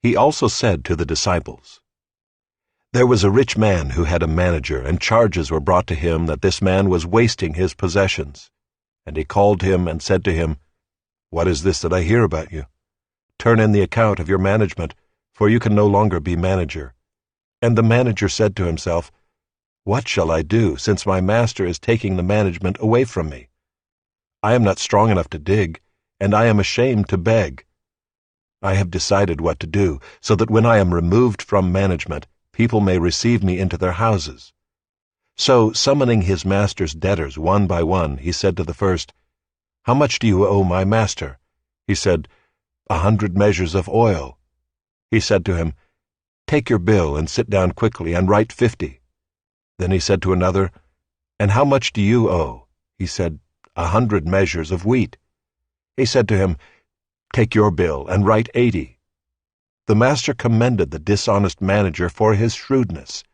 He also said to the disciples, "There was a rich man who had a manager, and charges were brought to him that this man was wasting his possessions. And he called him and said to him, 'What is this that I hear about you? Turn in the account of your management, for you can no longer be manager.' And the manager said to himself, 'What shall I do, since my master is taking the management away from me? I am not strong enough to dig, and I am ashamed to beg. I have decided what to do, so that when I am removed from management, people may receive me into their houses.' So, summoning his master's debtors one by one, he said to the first, 'How much do you owe my master?' He said, 100 measures of oil. He said to him, 'Take your bill and sit down quickly and write 50. Then he said to another, 'And how much do you owe?' He said, 100 measures of wheat. He said to him, 'Take your bill and write 80. The master commended the dishonest manager for his shrewdness.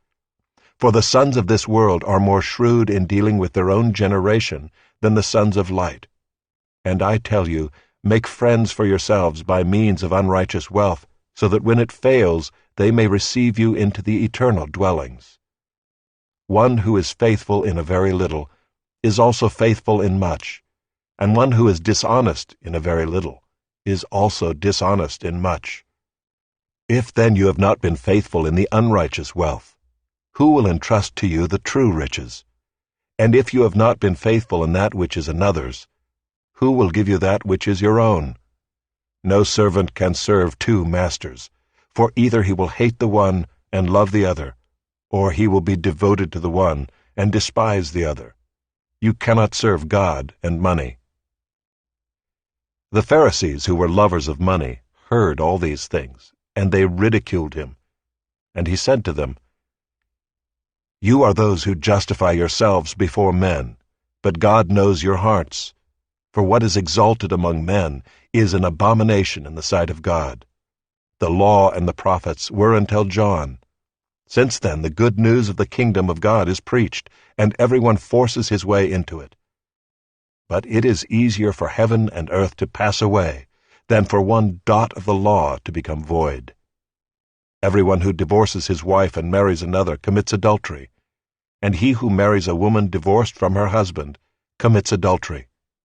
For the sons of this world are more shrewd in dealing with their own generation than the sons of light. And I tell you, make friends for yourselves by means of unrighteous wealth, so that when it fails, they may receive you into the eternal dwellings. One who is faithful in a very little is also faithful in much, and one who is dishonest in a very little is also dishonest in much. If then you have not been faithful in the unrighteous wealth, who will entrust to you the true riches? And if you have not been faithful in that which is another's, who will give you that which is your own? No servant can serve 2 masters, for either he will hate the one and love the other, or he will be devoted to the one and despise the other. You cannot serve God and money." The Pharisees, who were lovers of money, heard all these things, and they ridiculed him. And he said to them, "You are those who justify yourselves before men, but God knows your hearts. For what is exalted among men is an abomination in the sight of God. The law and the prophets were until John. Since then the good news of the kingdom of God is preached, and everyone forces his way into it. But it is easier for heaven and earth to pass away than for one dot of the law to become void. Everyone who divorces his wife and marries another commits adultery, and he who marries a woman divorced from her husband commits adultery.